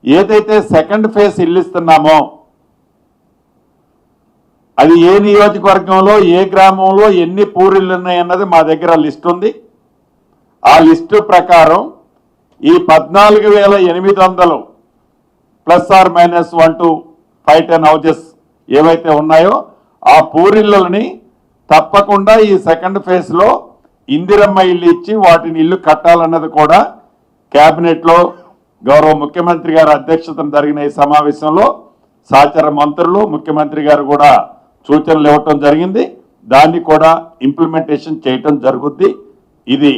ఏదైతే second phase ఇల్లు ఇస్తున్నామో అది ఏ నియోజకవర్గంలో ఏ గ్రామంలో ఎన్ని పూరిళ్ళు ఉన్నాయన్నది మా దగ్గర లిస్ట్ ఉంది. ఆ లిస్టు ప్రకారం ఈ 14,800 ±1 to 5-10 హౌజెస్ ఏవైతే ఉన్నాయో ఆ పూరిళ్ళని తప్పకుండా ఈ సెకండ్ ఫేజ్లో ఇందిరమ్మ ఇల్లు ఇచ్చి వాటిని ఇల్లు కట్టాలన్నది కూడా క్యాబినెట్లో గౌరవ ముఖ్యమంత్రి గారి అధ్యక్షతన జరిగిన ఈ సమావేశంలో సహచర మంత్రులు ముఖ్యమంత్రి గారు కూడా సూచనలు ఇవ్వటం జరిగింది. దాన్ని కూడా ఇంప్లిమెంటేషన్ చేయటం జరుగుద్ది. ఇది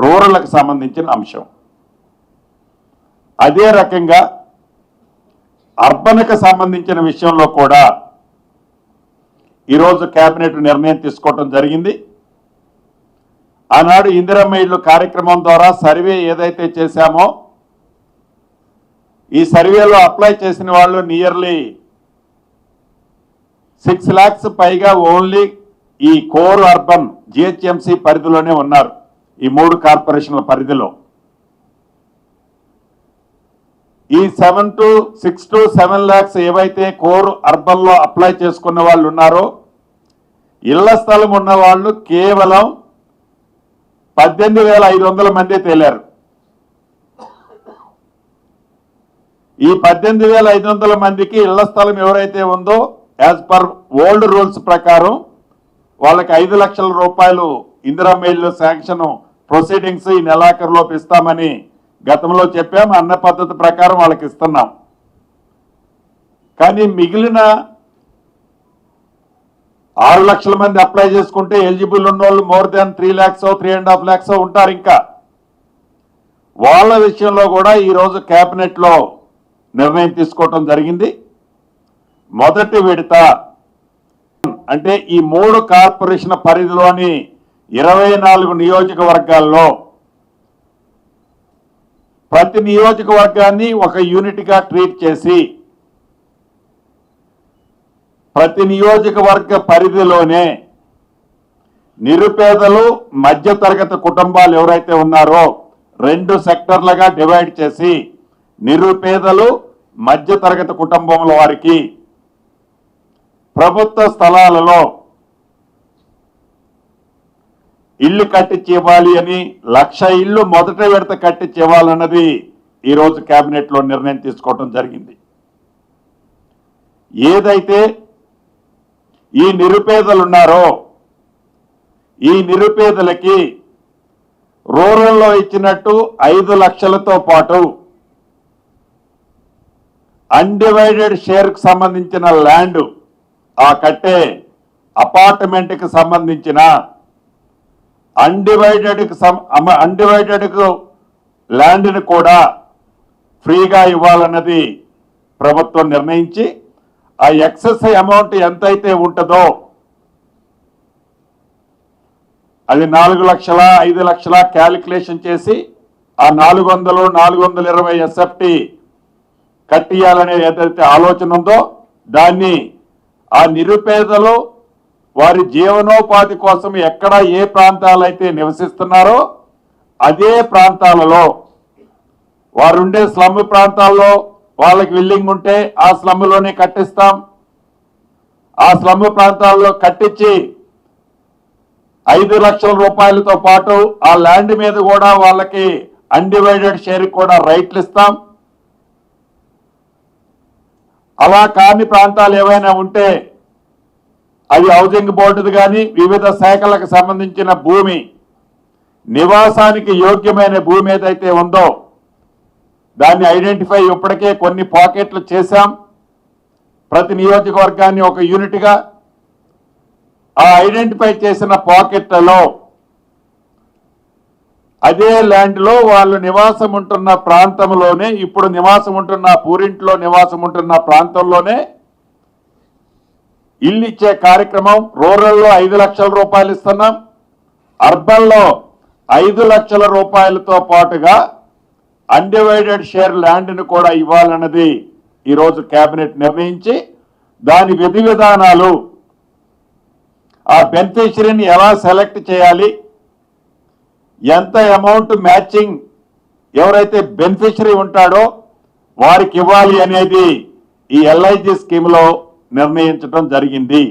రూరల్కి సంబంధించిన అంశం. అదే రకంగా అర్బన్కి సంబంధించిన విషయంలో కూడా ఈరోజు కేబినెట్ నిర్ణయం తీసుకోవటం జరిగింది. ఆనాడు ఇందిరమ్మ ఇళ్ళు కార్యక్రమం ద్వారా సర్వే ఏదైతే చేశామో ఈ సర్వేలో అప్లై చేసిన వాళ్ళు నియర్లీ 6 lakhs పైగా ఓన్లీ ఈ కోర్ అర్బన్ జిహెచ్ఎంసీ పరిధిలోనే ఉన్నారు. ఈ 3 కార్పొరేషన్ల పరిధిలో ఈ 6 to 7 lakhs ఏవైతే కోర్ అర్బన్ లో అప్లై చేసుకున్న వాళ్ళు ఉన్నారో ఇళ్ల స్థలం ఉన్న వాళ్ళు కేవలం 18,500 మంది తేలారు. ఈ 18,500 మందికి ఇళ్ల స్థలం ఎవరైతే ఉందో యాజ్ పర్ ఓల్డ్ రూల్స్ ప్రకారం వాళ్ళకి 5 లక్షల రూపాయలు ఇందిరమ్మ ఇళ్ళు శాంక్షన్ ప్రొసీడింగ్స్ ఈ నెలాఖరులోపు ఇస్తామని గతంలో చెప్పాం. అన్న పద్ధతి ప్రకారం వాళ్ళకి ఇస్తున్నాం. కానీ మిగిలిన 6 లక్షల మంది అప్లై చేసుకుంటే ఎలిజిబుల్ ఉన్న వాళ్ళు మోర్ దాన్ 3 lakhs 3.5 lakhs ఉంటారు. ఇంకా వాళ్ళ విషయంలో కూడా ఈరోజు కేబినెట్లో నిర్ణయం తీసుకోవటం జరిగింది. మొదటి విడత అంటే ఈ 3 కార్పొరేషన్ పరిధిలోని 24 నియోజకవర్గాల్లో ప్రతి నియోజకవర్గాన్ని ఒక యూనిట్గా ట్రీట్ చేసి ప్రతి నియోజకవర్గ పరిధిలోనే నిరుపేదలు మధ్యతరగతి కుటుంబాలు ఎవరైతే ఉన్నారో 2 సెక్టర్లుగా డివైడ్ చేసి నిరుపేదలు మధ్యతరగతి కుటుంబంలో వారికి ప్రభుత్వ స్థలాలలో ఇల్లు కట్టించి ఇవ్వాలి అని 1,00,000 ఇళ్ళు మొదటి విడత కట్టించి ఇవ్వాలన్నది ఈరోజు కేబినెట్లో నిర్ణయం తీసుకోవడం జరిగింది. ఏదైతే ఈ నిరుపేదలు ఉన్నారో ఈ నిరుపేదలకి రూరల్లో ఇచ్చినట్టు 5 లక్షలతో పాటు అన్డివైడెడ్ షేర్కు సంబంధించిన ల్యాండ్ ఆ కట్టే అపార్ట్మెంట్కి సంబంధించిన అన్డివైడెడ్ ల్యాండ్ని కూడా ఫ్రీగా ఇవ్వాలన్నది ప్రభుత్వం నిర్ణయించి ఆ ఎక్సెస్ అమౌంట్ ఎంతైతే ఉంటుందో అది 4 లక్షల 5 లక్షల క్యాలిక్యులేషన్ చేసి ఆ 400 420 ఎస్ఎఫ్టీ కట్టియాలనే ఏదైతే ఆలోచన ఉందో దాన్ని ఆ నిరుపేదలు వారి జీవనోపాధి కోసం ఎక్కడ ఏ ప్రాంతాలైతే నివసిస్తున్నారో అదే ప్రాంతాలలో వారుండే స్లమ్ ప్రాంతాల్లో వాళ్ళకి విల్లింగ్ ఉంటే ఆ స్లమ్లోనే కట్టిస్తాం. ఆ స్లమ్ ప్రాంతాల్లో కట్టించి 5 లక్షల రూపాయలతో పాటు ఆ ల్యాండ్ మీద కూడా వాళ్ళకి అన్డివైడెడ్ షేర్ కూడా రైట్లు ఇస్తాం. అలా కాని ప్రాంతాలు ఏవైనా ఉంటే అది హౌసింగ్ బోర్డుది కానీ వివిధ శాఖలకు సంబంధించిన భూమి నివాసానికి యోగ్యమైన భూమి ఏదైతే ఉందో దాన్ని ఐడెంటిఫై ఇప్పటికే కొన్ని పాకెట్లు చేశాం. ప్రతి నియోజకవర్గాన్ని ఒక యూనిట్గా ఆ ఐడెంటిఫై చేసిన పాకెట్లలో అదే ల్యాండ్లో వాళ్ళు నివాసం ఉంటున్న ప్రాంతంలోనే ఇప్పుడు నివాసం ఉంటున్న పూరింట్లో నివాసం ఉంటున్న ప్రాంతంలోనే ఇల్లు ఇచ్చే కార్యక్రమం. రూరల్లో 5 లక్షల రూపాయలు ఇస్తున్నాం. అర్బన్లో 5 లక్షల రూపాయలతో పాటుగా అన్డివైడెడ్ షేర్ ల్యాండ్ని కూడా ఇవ్వాలన్నది ఈరోజు కేబినెట్ నిర్ణయించి దాని విధి విధానాలు ఆ బెనిఫిషరీని ఎలా సెలెక్ట్ చేయాలి, ఎంత అమౌంట్ మ్యాచింగ్ ఎవరైతే బెనిఫిషరీ ఉంటాడో వారికి ఇవ్వాలి అనేది ఈ LIG స్కీమ్ లో నిర్ణయించడం జరిగింది.